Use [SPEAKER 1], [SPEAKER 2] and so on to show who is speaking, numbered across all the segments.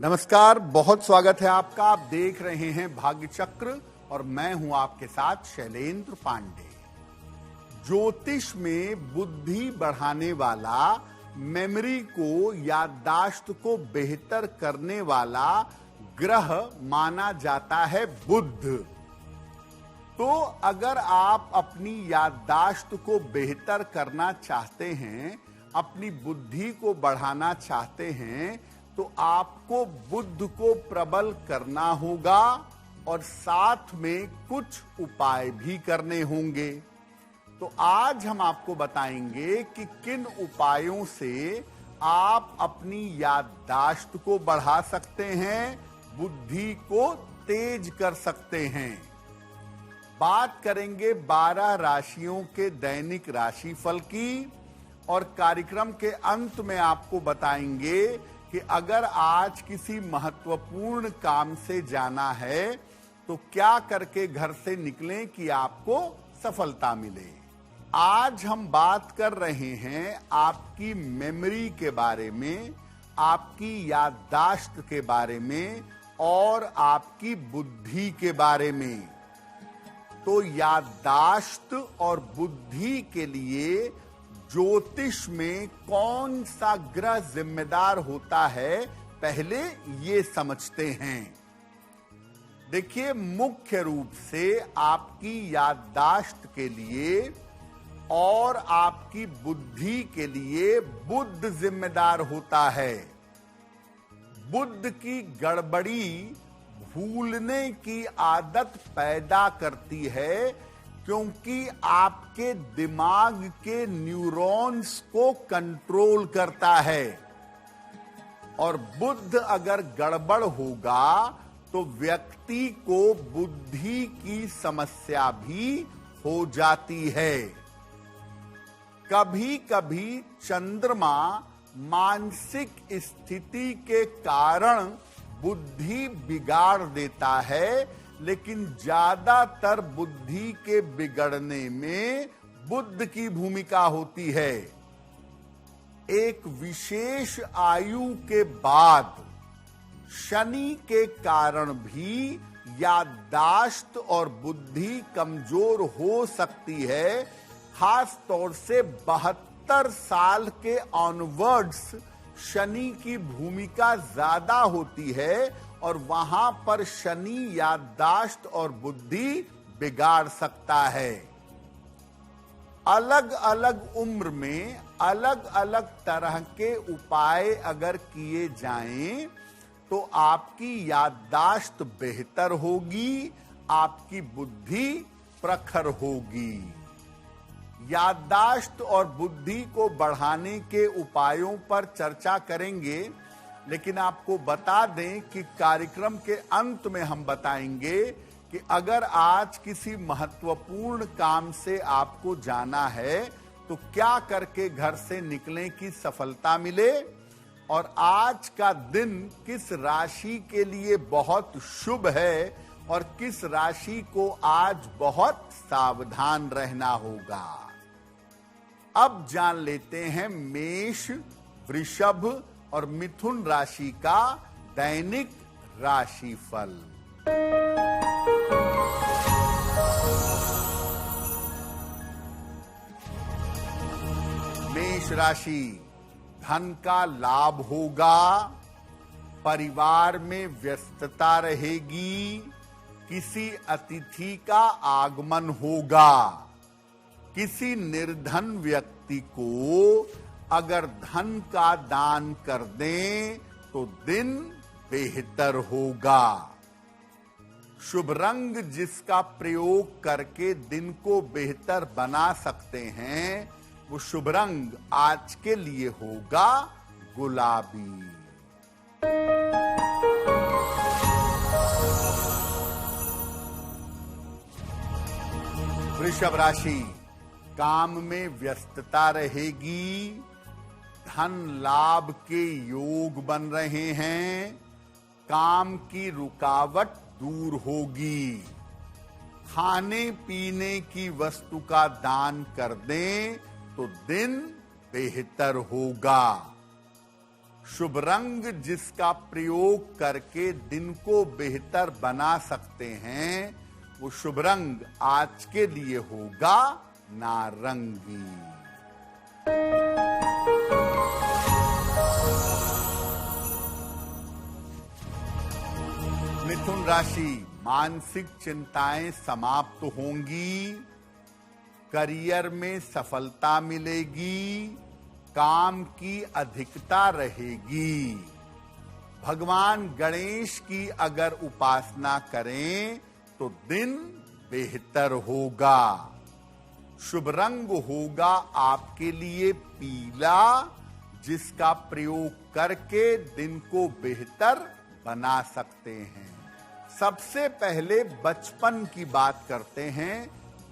[SPEAKER 1] नमस्कार, बहुत स्वागत है आपका। आप देख रहे हैं भाग्य चक्र और मैं हूं आपके साथ शैलेंद्र पांडे। ज्योतिष में बुद्धि बढ़ाने वाला, मेमोरी को, याददाश्त को बेहतर करने वाला ग्रह माना जाता है बुध। तो अगर आप अपनी याददाश्त को बेहतर करना चाहते हैं, अपनी बुद्धि को बढ़ाना चाहते हैं, तो आपको बुध को प्रबल करना होगा और साथ में कुछ उपाय भी करने होंगे। तो आज हम आपको बताएंगे कि किन उपायों से आप अपनी याददाश्त को बढ़ा सकते हैं, बुद्धि को तेज कर सकते हैं। बात करेंगे 12 राशियों के दैनिक राशिफल की और कार्यक्रम के अंत में आपको बताएंगे कि अगर आज किसी महत्वपूर्ण काम से जाना है तो क्या करके घर से निकलें कि आपको सफलता मिले। आज हम बात कर रहे हैं आपकी मेमोरी के बारे में, आपकी याददाश्त के बारे में और आपकी बुद्धि के बारे में। तो याददाश्त और बुद्धि के लिए ज्योतिष में कौन सा ग्रह जिम्मेदार होता है, पहले ये समझते हैं। देखिए, मुख्य रूप से आपकी याददाश्त के लिए और आपकी बुद्धि के लिए बुध जिम्मेदार होता है। बुध की गड़बड़ी भूलने की आदत पैदा करती है, क्योंकि आपके दिमाग के न्यूरॉन्स को कंट्रोल करता है। और बुध अगर गड़बड़ होगा तो व्यक्ति को बुद्धि की समस्या भी हो जाती है। कभी कभी चंद्रमा मानसिक स्थिति के कारण बुद्धि बिगाड़ देता है, लेकिन ज्यादातर बुद्धि के बिगड़ने में बुध की भूमिका होती है। एक विशेष आयु के बाद शनि के कारण भी याददाश्त और बुद्धि कमजोर हो सकती है। खास तौर से 72 साल के ऑनवर्ड्स शनि की भूमिका ज्यादा होती है और वहां पर शनि याददाश्त और बुद्धि बिगाड़ सकता है। अलग अलग उम्र में अलग अलग तरह के उपाय अगर किए जाएं तो आपकी याददाश्त बेहतर होगी, आपकी बुद्धि प्रखर होगी। याददाश्त और बुद्धि को बढ़ाने के उपायों पर चर्चा करेंगे, लेकिन आपको बता दें कि कार्यक्रम के अंत में हम बताएंगे कि अगर आज किसी महत्वपूर्ण काम से आपको जाना है तो क्या करके घर से निकलें कि सफलता मिले, और आज का दिन किस राशि के लिए बहुत शुभ है और किस राशि को आज बहुत सावधान रहना होगा। अब जान लेते हैं मेष, वृषभ और मिथुन राशि का दैनिक राशिफल। मेष राशि, धन का लाभ होगा, परिवार में व्यस्तता रहेगी, किसी अतिथि का आगमन होगा। किसी निर्धन व्यक्ति को अगर धन का दान कर दें तो दिन बेहतर होगा। शुभ रंग जिसका प्रयोग करके दिन को बेहतर बना सकते हैं, वो शुभ रंग आज के लिए होगा गुलाबी। वृषभ राशि, काम में व्यस्तता रहेगी, धन लाभ के योग बन रहे हैं, काम की रुकावट दूर होगी। खाने पीने की वस्तु का दान कर दें तो दिन बेहतर होगा। शुभ रंग जिसका प्रयोग करके दिन को बेहतर बना सकते हैं, वो शुभ रंग आज के लिए होगा नारंगी। मिथुन राशि, मानसिक चिंताएं समाप्त होंगी, करियर में सफलता मिलेगी, काम की अधिकता रहेगी। भगवान गणेश की अगर उपासना करें तो दिन बेहतर होगा। शुभ रंग होगा आपके लिए पीला, जिसका प्रयोग करके दिन को बेहतर बना सकते हैं। सबसे पहले बचपन की बात करते हैं,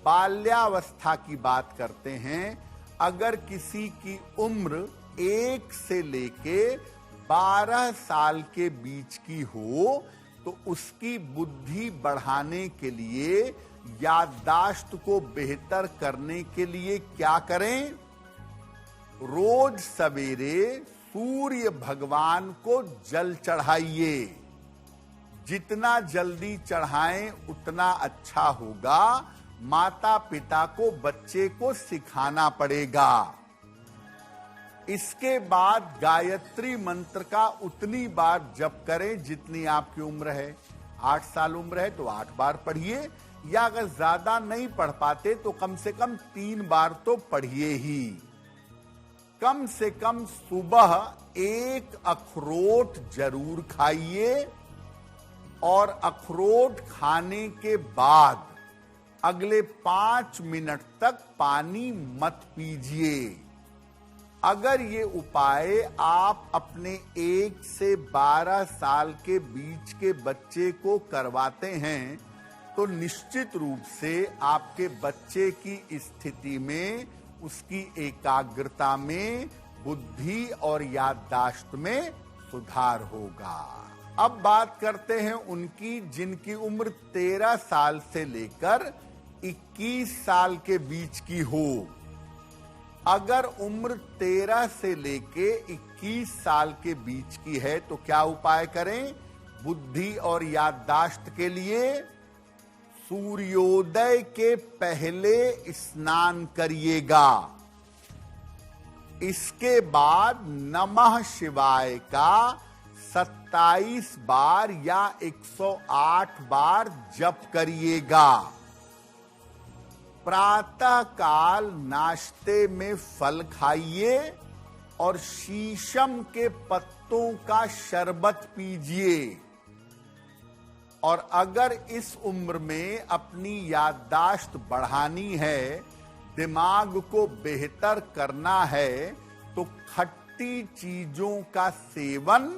[SPEAKER 1] बाल्यावस्था की बात करते हैं। अगर किसी की उम्र 1 से लेके 12 साल के बीच की हो तो उसकी बुद्धि बढ़ाने के लिए, याददाश्त को बेहतर करने के लिए क्या करें? रोज सवेरे सूर्य भगवान को जल चढ़ाइए। जितना जल्दी चढ़ाएं उतना अच्छा होगा। माता पिता को बच्चे को सिखाना पड़ेगा। इसके बाद गायत्री मंत्र का उतनी बार जप करें जितनी आपकी उम्र है। 8 साल उम्र है तो 8 बार पढ़िए, या अगर ज्यादा नहीं पढ़ पाते तो कम से कम 3 बार तो पढ़िए ही। कम से कम सुबह 1 अखरोट जरूर खाइए, और अखरोट खाने के बाद अगले 5 मिनट तक पानी मत पीजिए। अगर ये उपाय आप अपने 1 से 12 साल के बीच के बच्चे को करवाते हैं तो निश्चित रूप से आपके बच्चे की स्थिति में, उसकी एकाग्रता में, बुद्धि और याददाश्त में सुधार होगा। अब बात करते हैं उनकी जिनकी उम्र 13 साल से लेकर 21 साल के बीच की हो। अगर उम्र 13 से लेके 21 साल के बीच की है तो क्या उपाय करें? बुद्धि और याददाश्त के लिए सूर्योदय के पहले स्नान करिएगा। इसके बाद नमः शिवाय का 27 बार या 108 बार जप करिएगा। प्रातः काल नाश्ते में फल खाइए और शीशम के पत्तों का शरबत पीजिए। और अगर इस उम्र में अपनी याददाश्त बढ़ानी है, दिमाग को बेहतर करना है, तो खट्टी चीजों का सेवन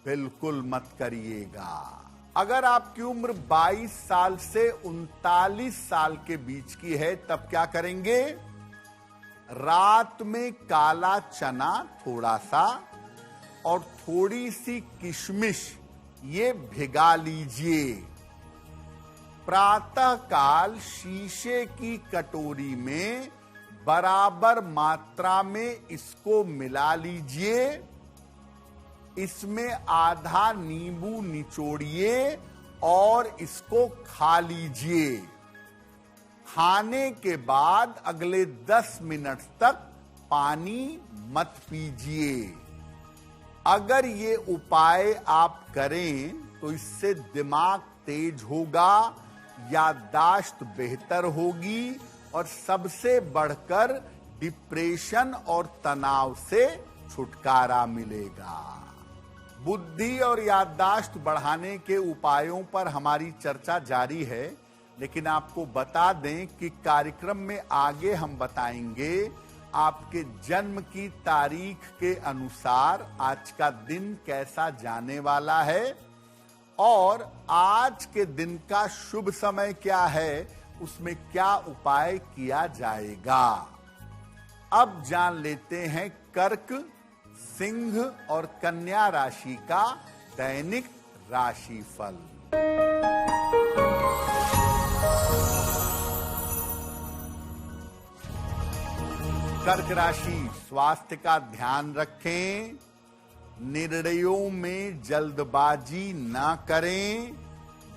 [SPEAKER 1] बिल्कुल मत करिएगा। अगर आपकी उम्र 22 साल से 39 साल के बीच की है तब क्या करेंगे? रात में काला चना थोड़ा सा और थोड़ी सी किशमिश ये भिगा लीजिए। प्रातः काल शीशे की कटोरी में बराबर मात्रा में इसको मिला लीजिए। इसमें आधा नींबू निचोड़िए और इसको खा लीजिए। खाने के बाद अगले 10 मिनट तक पानी मत पीजिए। अगर ये उपाय आप करें तो इससे दिमाग तेज होगा, याददाश्त बेहतर होगी और सबसे बढ़कर डिप्रेशन और तनाव से छुटकारा मिलेगा। बुद्धि और याददाश्त बढ़ाने के उपायों पर हमारी चर्चा जारी है, लेकिन आपको बता दें कि कार्यक्रम में आगे हम बताएंगे आपके जन्म की तारीख के अनुसार आज का दिन कैसा जाने वाला है और आज के दिन का शुभ समय क्या है, उसमें क्या उपाय किया जाएगा। अब जान लेते हैं कर्क, सिंह और कन्या राशि का दैनिक राशिफल। कर्क राशि, स्वास्थ्य का ध्यान रखें, निर्णयों में जल्दबाजी न करें,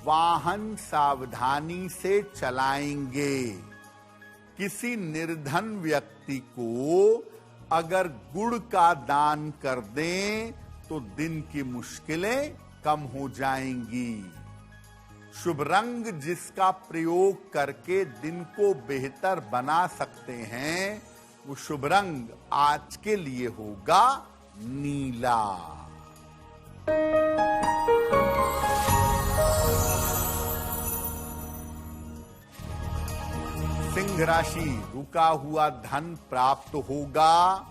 [SPEAKER 1] वाहन सावधानी से चलाएंगे। किसी निर्धन व्यक्ति को अगर गुड़ का दान कर दें तो दिन की मुश्किलें कम हो जाएंगी। शुभ रंग जिसका प्रयोग करके दिन को बेहतर बना सकते हैं, वो शुभ रंग आज के लिए होगा नीला। सिंह राशि, रुका हुआ धन प्राप्त होगा।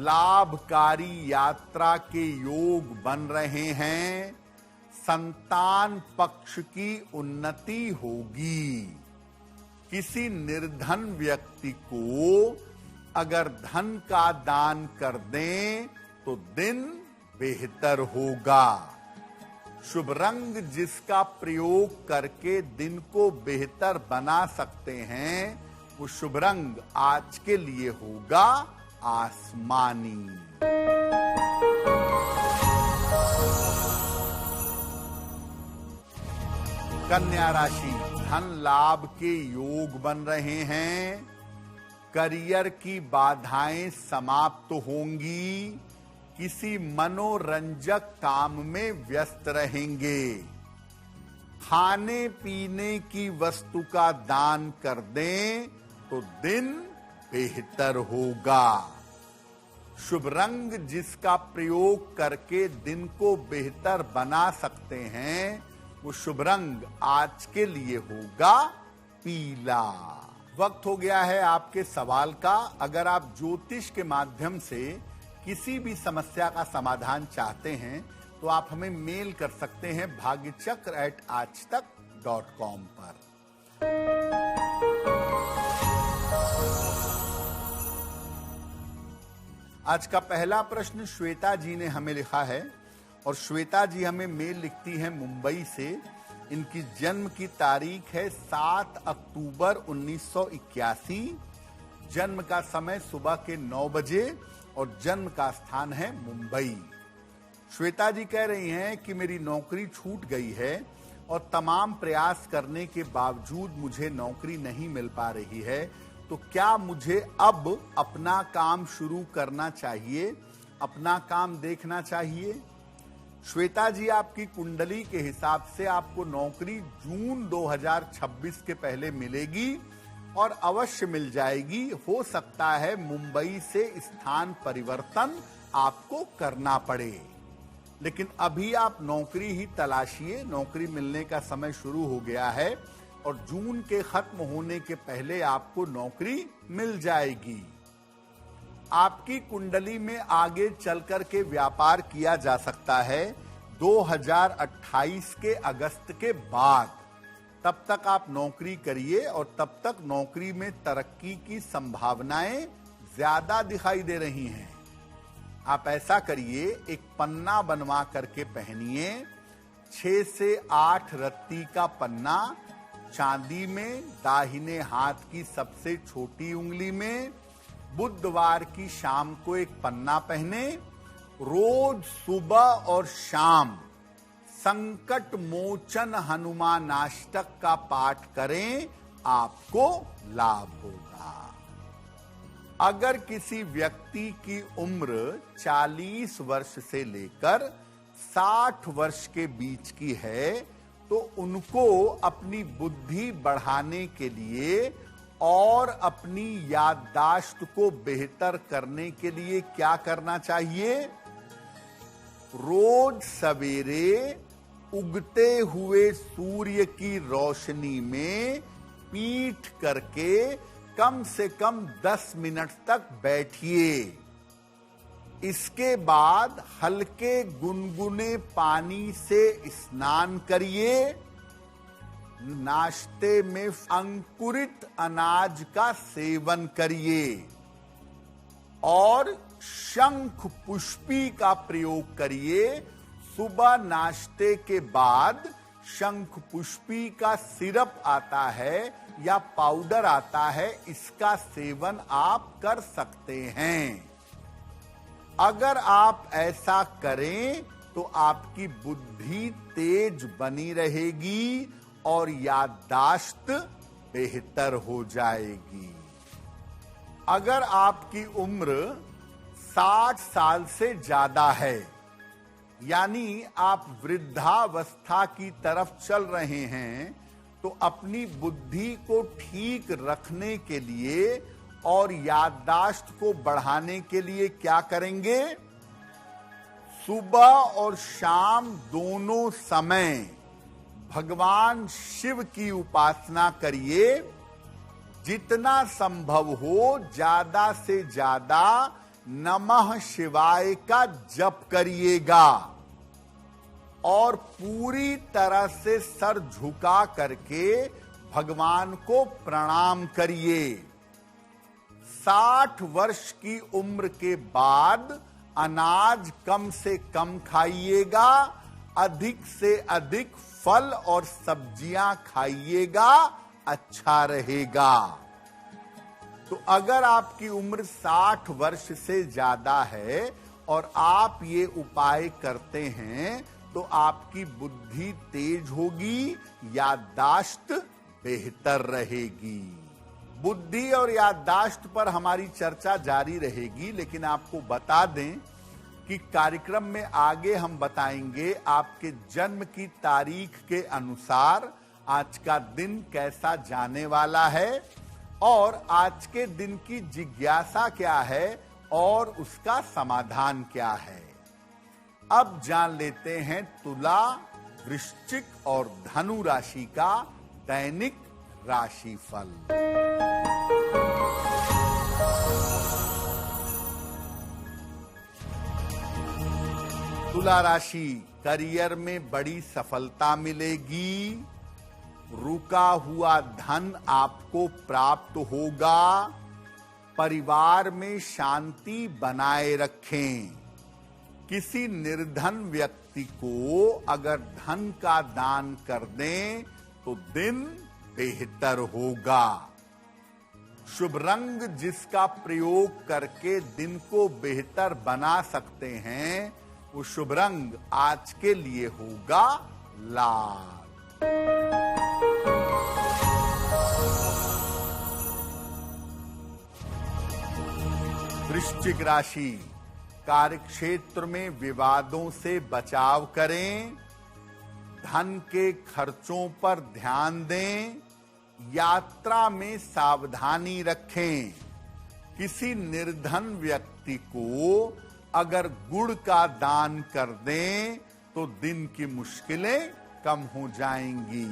[SPEAKER 1] लाभकारी यात्रा के योग बन रहे हैं। संतान पक्ष की उन्नति होगी। किसी निर्धन व्यक्ति को अगर धन का दान कर दें तो दिन बेहतर होगा। शुभ रंग जिसका प्रयोग करके दिन को बेहतर बना सकते हैं, वो शुभ रंग आज के लिए होगा आसमानी। कन्या राशि, धन लाभ के योग बन रहे हैं। करियर की बाधाएं समाप्त होंगी। किसी मनोरंजक काम में व्यस्त रहेंगे। खाने पीने की वस्तु का दान कर दें तो दिन बेहतर होगा। शुभ रंग जिसका प्रयोग करके दिन को बेहतर बना सकते हैं, वो शुभ रंग आज के लिए होगा पीला। वक्त हो गया है आपके सवाल का। अगर आप ज्योतिष के माध्यम से किसी भी समस्या का समाधान चाहते हैं तो आप हमें मेल कर सकते हैं bhagyachakr@aajtak.com पर। आज का पहला प्रश्न श्वेता जी ने हमें लिखा है और श्वेता जी हमें मेल लिखती हैं मुंबई से। इनकी जन्म की तारीख है 7 अक्टूबर 1981। जन्म का समय सुबह के 9 बजे और जन्म का स्थान है मुंबई। श्वेता जी कह रही हैं कि मेरी नौकरी छूट गई है और तमाम प्रयास करने के बावजूद मुझे नौकरी नहीं मिल पा रही है, तो क्या मुझे अब अपना काम शुरू करना चाहिए, अपना काम देखना चाहिए? श्वेता जी, आपकी कुंडली के हिसाब से आपको नौकरी जून 2026 के पहले मिलेगी और अवश्य मिल जाएगी। हो सकता है मुंबई से स्थान परिवर्तन आपको करना पड़े, लेकिन अभी आप नौकरी ही तलाशिए। नौकरी मिलने का समय शुरू हो गया है और जून के खत्म होने के पहले आपको नौकरी मिल जाएगी। आपकी कुंडली में आगे चलकर के व्यापार किया जा सकता है 2028 के अगस्त के बाद। तब तक आप नौकरी करिए और तब तक नौकरी में तरक्की की संभावनाएं ज्यादा दिखाई दे रही हैं। आप ऐसा करिए, एक पन्ना बनवा करके पहनिए। 6 से 8 रत्ती का पन्ना, चांदी में, दाहिने हाथ की सबसे छोटी उंगली में। बुधवार की शाम को एक पन्ना पहने। रोज सुबह और शाम संकट मोचन हनुमानाष्टक का पाठ करें, आपको लाभ होगा। अगर किसी व्यक्ति की उम्र 40 वर्ष से लेकर 60 वर्ष के बीच की है, तो उनको अपनी बुद्धि बढ़ाने के लिए और अपनी याददाश्त को बेहतर करने के लिए क्या करना चाहिए? रोज सवेरे उगते हुए सूर्य की रोशनी में पीठ करके कम से कम 10 मिनट तक बैठिए। इसके बाद हल्के गुनगुने पानी से स्नान करिए। नाश्ते में अंकुरित अनाज का सेवन करिए और शंख पुष्पी का प्रयोग करिए। सुबह नाश्ते के बाद शंख पुष्पी का सिरप आता है या पाउडर आता है, इसका सेवन आप कर सकते हैं। अगर आप ऐसा करें तो आपकी बुद्धि तेज बनी रहेगी और याददाश्त बेहतर हो जाएगी। अगर आपकी उम्र 60 साल से ज्यादा है, यानी आप वृद्धावस्था की तरफ चल रहे हैं, तो अपनी बुद्धि को ठीक रखने के लिए और याददाश्त को बढ़ाने के लिए क्या करेंगे? सुबह और शाम दोनों समय भगवान शिव की उपासना करिए। जितना संभव हो ज्यादा से ज्यादा नमः शिवाय का जप करिएगा और पूरी तरह से सर झुका करके भगवान को प्रणाम करिए। 60 वर्ष की उम्र के बाद अनाज कम से कम खाइएगा, अधिक से अधिक फल और सब्जियां खाइएगा, अच्छा रहेगा। तो अगर आपकी उम्र 60 वर्ष से ज्यादा है और आप ये उपाय करते हैं तो आपकी बुद्धि तेज होगी, याददाश्त बेहतर रहेगी। बुद्धि और याददाश्त पर हमारी चर्चा जारी रहेगी, लेकिन आपको बता दें कि कार्यक्रम में आगे हम बताएंगे आपके जन्म की तारीख के अनुसार आज का दिन कैसा जाने वाला है और आज के दिन की जिज्ञासा क्या है और उसका समाधान क्या है। अब जान लेते हैं तुला, वृश्चिक और धनु राशि का दैनिक राशिफल। तुला राशि, करियर में बड़ी सफलता मिलेगी। रुका हुआ धन आपको प्राप्त होगा। परिवार में शांति बनाए रखें। किसी निर्धन व्यक्ति को अगर धन का दान कर दें तो दिन बेहतर होगा। शुभ रंग जिसका प्रयोग करके दिन को बेहतर बना सकते हैं, वो शुभ रंग आज के लिए होगा लाल। वृश्चिक राशि, कार्यक्षेत्र में विवादों से बचाव करें। धन के खर्चों पर ध्यान दें। यात्रा में सावधानी रखें। किसी निर्धन व्यक्ति को अगर गुड़ का दान कर दें तो दिन की मुश्किलें कम हो जाएंगी।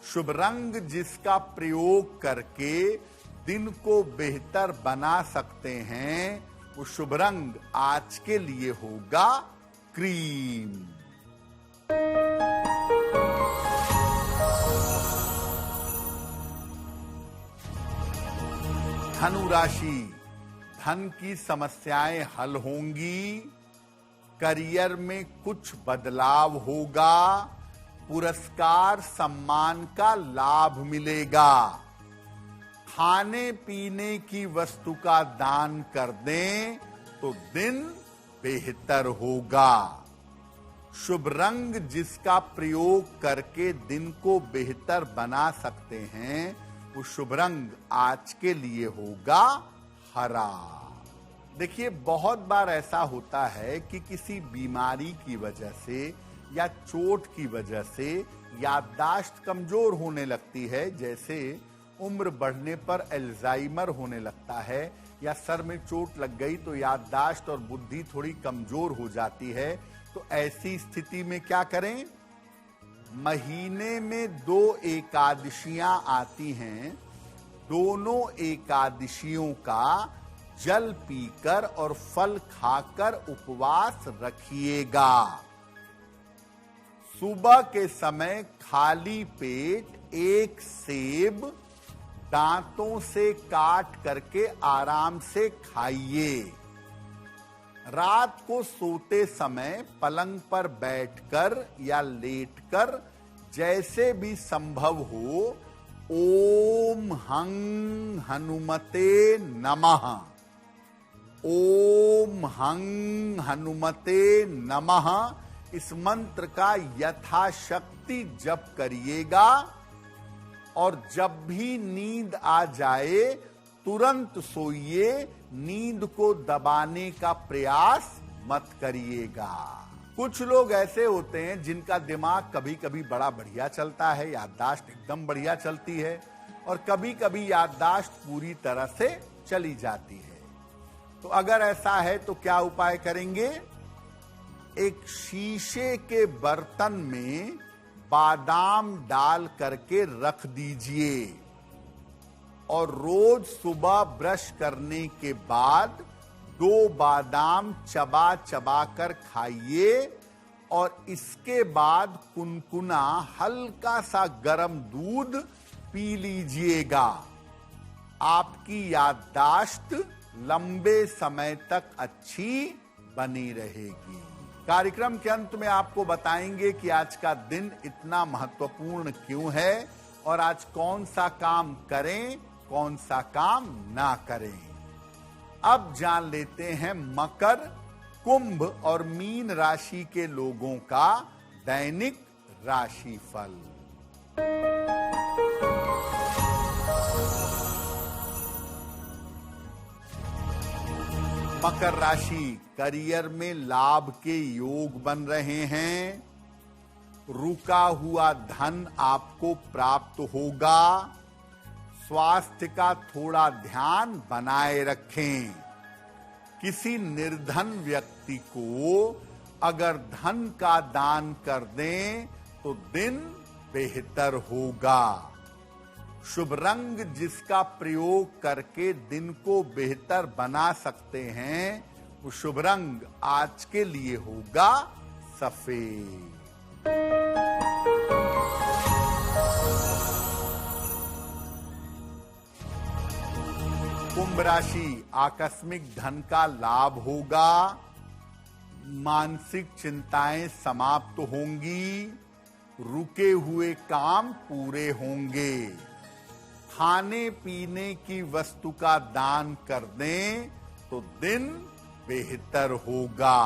[SPEAKER 1] शुभ रंग जिसका प्रयोग करके दिन को बेहतर बना सकते हैं, वो शुभ रंग आज के लिए होगा क्रीम। धनु राशि, धन की समस्याएं हल होंगी। करियर में कुछ बदलाव होगा। पुरस्कार सम्मान का लाभ मिलेगा। खाने पीने की वस्तु का दान कर दें तो दिन बेहतर होगा। शुभ रंग जिसका प्रयोग करके दिन को बेहतर बना सकते हैं, वो शुभ रंग आज के लिए होगा हरा। देखिए, बहुत बार ऐसा होता है कि किसी बीमारी की वजह से या चोट की वजह से याददाश्त कमजोर होने लगती है। जैसे उम्र बढ़ने पर अल्जाइमर होने लगता है या सर में चोट लग गई तो याददाश्त और बुद्धि थोड़ी कमजोर हो जाती है। तो ऐसी स्थिति में क्या करें? महीने में 2 एकादशियां आती हैं। दोनों एकादशियों का जल पीकर और फल खाकर उपवास रखिएगा। सुबह के समय खाली पेट 1 सेब दांतों से काट करके आराम से खाइए। रात को सोते समय पलंग पर बैठकर या लेटकर जैसे भी संभव हो ओम हं हनुमते नमः ओम हं हनुमते नमः इस मंत्र का यथाशक्ति जप करिएगा और जब भी नींद आ जाए तुरंत सोइए, नींद को दबाने का प्रयास मत करिएगा। कुछ लोग ऐसे होते हैं जिनका दिमाग कभी कभी बड़ा बढ़िया चलता है, याददाश्त एकदम बढ़िया चलती है, और कभी कभी याददाश्त पूरी तरह से चली जाती है। तो अगर ऐसा है तो क्या उपाय करेंगे? एक शीशे के बर्तन में बादाम डाल करके रख दीजिए और रोज सुबह ब्रश करने के बाद 2 बादाम चबा चबा कर खाइए और इसके बाद कुनकुना हल्का सा गर्म दूध पी लीजिएगा। आपकी याददाश्त लंबे समय तक अच्छी बनी रहेगी। कार्यक्रम के अंत में आपको बताएंगे कि आज का दिन इतना महत्वपूर्ण क्यों है और आज कौन सा काम करें, कौन सा काम ना करें। अब जान लेते हैं मकर, कुंभ और मीन राशि के लोगों का दैनिक राशिफल। मकर राशि, करियर में लाभ के योग बन रहे हैं। रुका हुआ धन आपको प्राप्त होगा। स्वास्थ्य का थोड़ा ध्यान बनाए रखें। किसी निर्धन व्यक्ति को अगर धन का दान कर दें तो दिन बेहतर होगा। शुभ रंग जिसका प्रयोग करके दिन को बेहतर बना सकते हैं वो शुभ रंग आज के लिए होगा सफेद। कुंभ राशि, आकस्मिक धन का लाभ होगा। मानसिक चिंताएं समाप्त होंगी। रुके हुए काम पूरे होंगे। खाने पीने की वस्तु का दान कर दें तो दिन बेहतर होगा।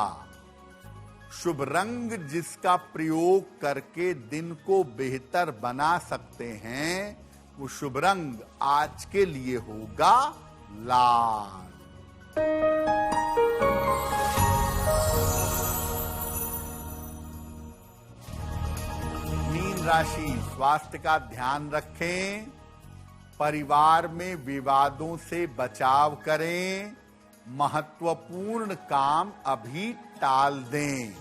[SPEAKER 1] शुभ रंग जिसका प्रयोग करके दिन को बेहतर बना सकते हैं वो शुभ रंग आज के लिए होगा लाल। मीन राशि, स्वास्थ्य का ध्यान रखें। परिवार में विवादों से बचाव करें। महत्वपूर्ण काम अभी टाल दें।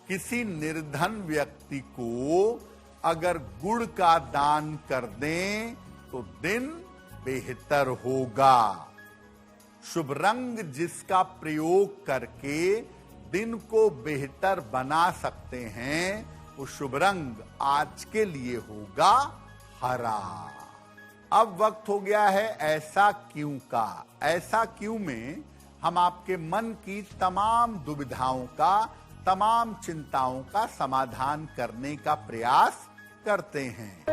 [SPEAKER 1] किसी निर्धन व्यक्ति को अगर गुड़ का दान कर दें तो दिन बेहतर होगा। शुभ रंग जिसका प्रयोग करके दिन को बेहतर बना सकते हैं वो शुभ रंग आज के लिए होगा हरा। अब वक्त हो गया है ऐसा क्यों का। ऐसा क्यों में हम आपके मन की तमाम दुविधाओं का, तमाम चिंताओं का समाधान करने का प्रयास करते हैं।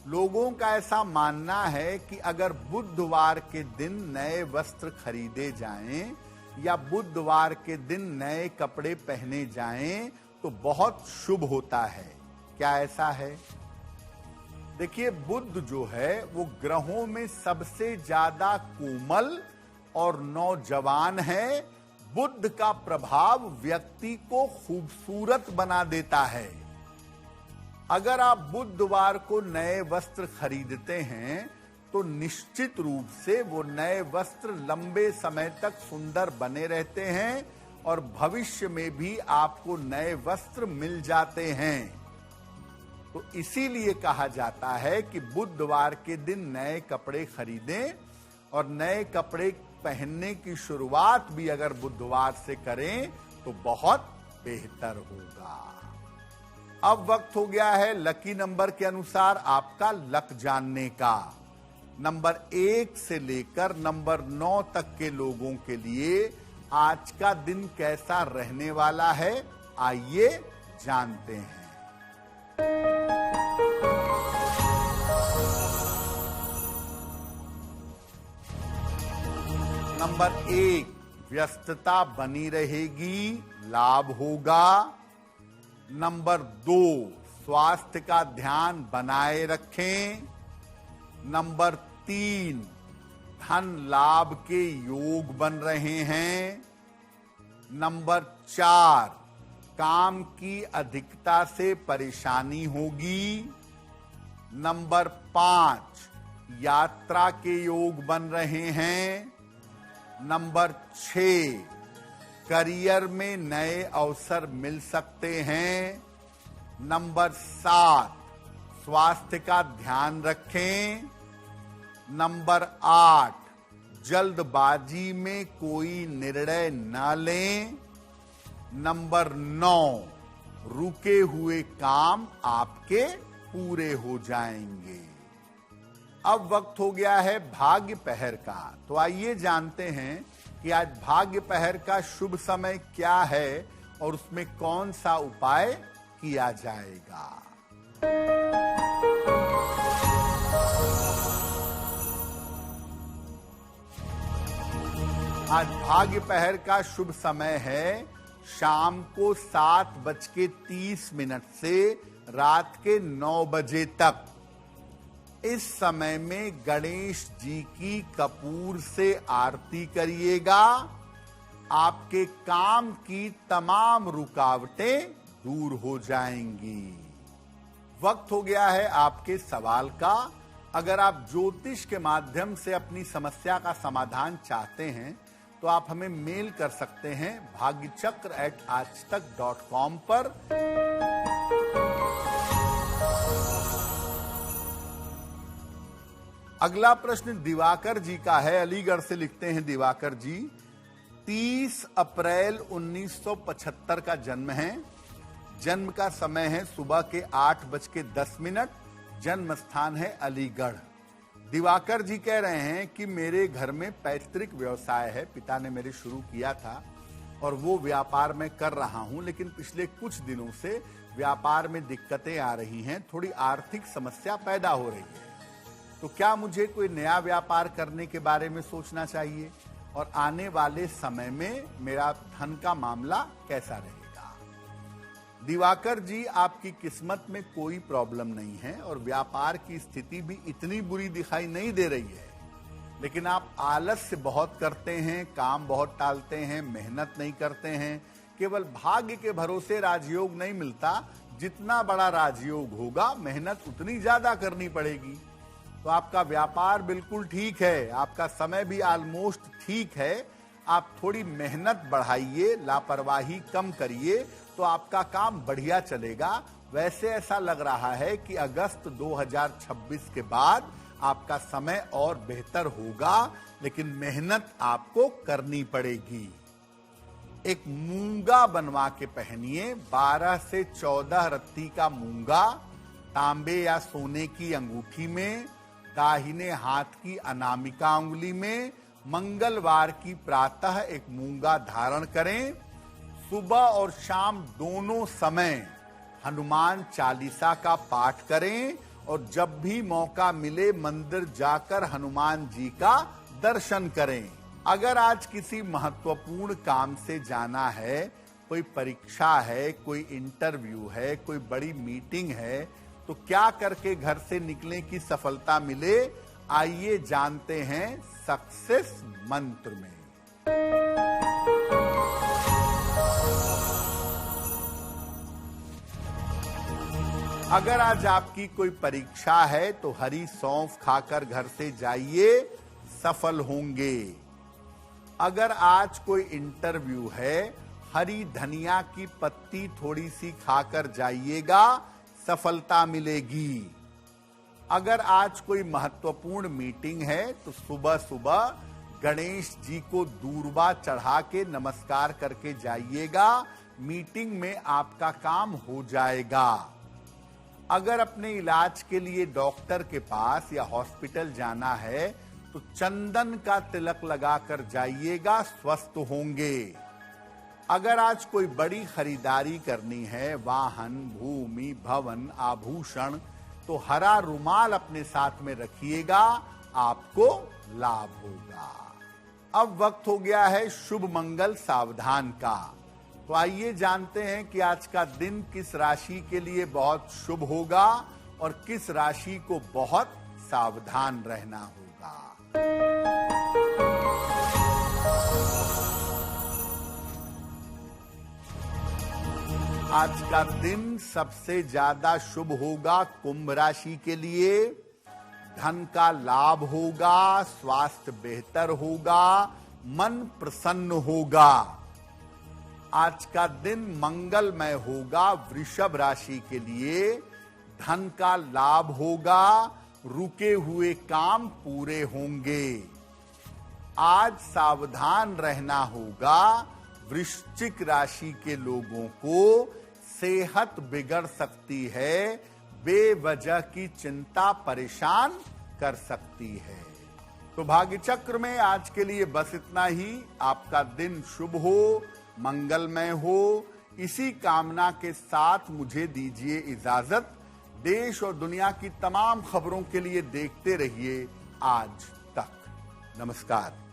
[SPEAKER 1] लोगों का ऐसा मानना है कि अगर बुधवार के दिन नए वस्त्र खरीदे जाएं या बुधवार के दिन नए कपड़े पहने जाएं तो बहुत शुभ होता है। क्या ऐसा है? देखिए, बुध जो है वो ग्रहों में सबसे ज्यादा कोमल और नौजवान है। बुध का प्रभाव व्यक्ति को खूबसूरत बना देता है। अगर आप बुधवार को नए वस्त्र खरीदते हैं तो निश्चित रूप से वो नए वस्त्र लंबे समय तक सुंदर बने रहते हैं और भविष्य में भी आपको नए वस्त्र मिल जाते हैं। तो इसीलिए कहा जाता है कि बुधवार के दिन नए कपड़े खरीदें और नए कपड़े पहनने की शुरुआत भी अगर बुधवार से करें तो बहुत बेहतर होगा। अब वक्त हो गया है लकी नंबर के अनुसार आपका लक जानने का। नंबर 1 से लेकर नंबर 9 तक के लोगों के लिए आज का दिन कैसा रहने वाला है, आइए जानते हैं। नंबर 1, व्यस्तता बनी रहेगी, लाभ होगा। नंबर 2, स्वास्थ्य का ध्यान बनाए रखें। नंबर 3, धन लाभ के योग बन रहे हैं। नंबर 4, काम की अधिकता से परेशानी होगी। नंबर 5, यात्रा के योग बन रहे हैं। नंबर 6, करियर में नए अवसर मिल सकते हैं। नंबर 7, स्वास्थ्य का ध्यान रखें। नंबर 8, जल्दबाजी में कोई निर्णय न लें। नंबर 9, रुके हुए काम आपके पूरे हो जाएंगे। अब वक्त हो गया है भाग्य पहर का। तो आइए जानते हैं कि आज भाग्य पहर का शुभ समय क्या है और उसमें कौन सा उपाय किया जाएगा। आज भाग्य पहर का शुभ समय है शाम को 7:30 से रात के 9 बजे तक। इस समय में गणेश जी की कपूर से आरती करिएगा। आपके काम की तमाम रुकावटें दूर हो जाएंगी। वक्त हो गया है आपके सवाल का। अगर आप ज्योतिष के माध्यम से अपनी समस्या का समाधान चाहते हैं तो आप हमें मेल कर सकते हैं bhagyachakra@aajtak.com पर। अगला प्रश्न दिवाकर जी का है। अलीगढ़ से लिखते हैं दिवाकर जी। 30 अप्रैल 1975 का जन्म है। जन्म का समय है सुबह के 8:10। जन्म स्थान है अलीगढ़। दिवाकर जी कह रहे हैं कि मेरे घर में पैतृक व्यवसाय है, पिता ने मेरे शुरू किया था और वो व्यापार मैं कर रहा हूं, लेकिन पिछले कुछ दिनों से व्यापार में दिक्कतें आ रही हैं, थोड़ी आर्थिक समस्या पैदा हो रही है। तो क्या मुझे कोई नया व्यापार करने के बारे में सोचना चाहिए और आने वाले समय में मेरा धन का मामला कैसा रहेगा? दिवाकर जी, आपकी किस्मत में कोई प्रॉब्लम नहीं है और व्यापार की स्थिति भी इतनी बुरी दिखाई नहीं दे रही है, लेकिन आप आलस्य बहुत करते हैं, काम बहुत टालते हैं, मेहनत नहीं करते हैं। केवल भाग्य के भरोसे राजयोग नहीं मिलता। जितना बड़ा राजयोग होगा मेहनत उतनी ज्यादा करनी पड़ेगी। तो आपका व्यापार बिल्कुल ठीक है, आपका समय भी ऑलमोस्ट ठीक है। आप थोड़ी मेहनत बढ़ाइए, लापरवाही कम करिए तो आपका काम बढ़िया चलेगा। वैसे ऐसा लग रहा है कि अगस्त 2026 के बाद आपका समय और बेहतर होगा, लेकिन मेहनत आपको करनी पड़ेगी। एक मूंगा बनवा के पहनिए, 12 से 14 रत्ती का मूंगा तांबे या सोने की अंगूठी में, दाहिने हाथ की अनामिका उंगली में। मंगलवार की प्रातः एक मूंगा धारण करें। सुबह और शाम दोनों समय हनुमान चालीसा का पाठ करें और जब भी मौका मिले मंदिर जाकर हनुमान जी का दर्शन करें। अगर आज किसी महत्वपूर्ण काम से जाना है, कोई परीक्षा है, कोई इंटरव्यू है, कोई बड़ी मीटिंग है, तो क्या करके घर से निकलने की सफलता मिले, आइए जानते हैं सक्सेस मंत्र में। अगर आज आपकी कोई परीक्षा है तो हरी सौंफ खाकर घर से जाइए, सफल होंगे। अगर आज कोई इंटरव्यू है, हरी धनिया की पत्ती थोड़ी सी खाकर जाइएगा, सफलता मिलेगी। अगर आज कोई महत्वपूर्ण मीटिंग है तो सुबह सुबह गणेश जी को दूर्वा चढ़ा के नमस्कार करके जाइएगा, मीटिंग में आपका काम हो जाएगा। अगर अपने इलाज के लिए डॉक्टर के पास या हॉस्पिटल जाना है तो चंदन का तिलक लगाकर जाइएगा, स्वस्थ होंगे। अगर आज कोई बड़ी खरीदारी करनी है, वाहन, भूमि, भवन, आभूषण, तो हरा रुमाल अपने साथ में रखिएगा, आपको लाभ होगा। अब वक्त हो गया है शुभ मंगल सावधान का। तो आइए जानते हैं कि आज का दिन किस राशि के लिए बहुत शुभ होगा और किस राशि को बहुत सावधान रहना होगा। आज का दिन सबसे ज्यादा शुभ होगा कुंभ राशि के लिए। धन का लाभ होगा, स्वास्थ्य बेहतर होगा, मन प्रसन्न होगा। आज का दिन मंगलमय होगा वृषभ राशि के लिए। धन का लाभ होगा, रुके हुए काम पूरे होंगे। आज सावधान रहना होगा, वृश्चिक राशि के लोगों को सेहत बिगड़ सकती है, बेवजह की चिंता परेशान कर सकती है। तो भाग्य चक्र में आज के लिए बस इतना ही। आपका दिन शुभ हो, मंगलमय हो, इसी कामना के साथ मुझे दीजिए इजाजत। देश और दुनिया की तमाम खबरों के लिए देखते रहिए आज तक। नमस्कार।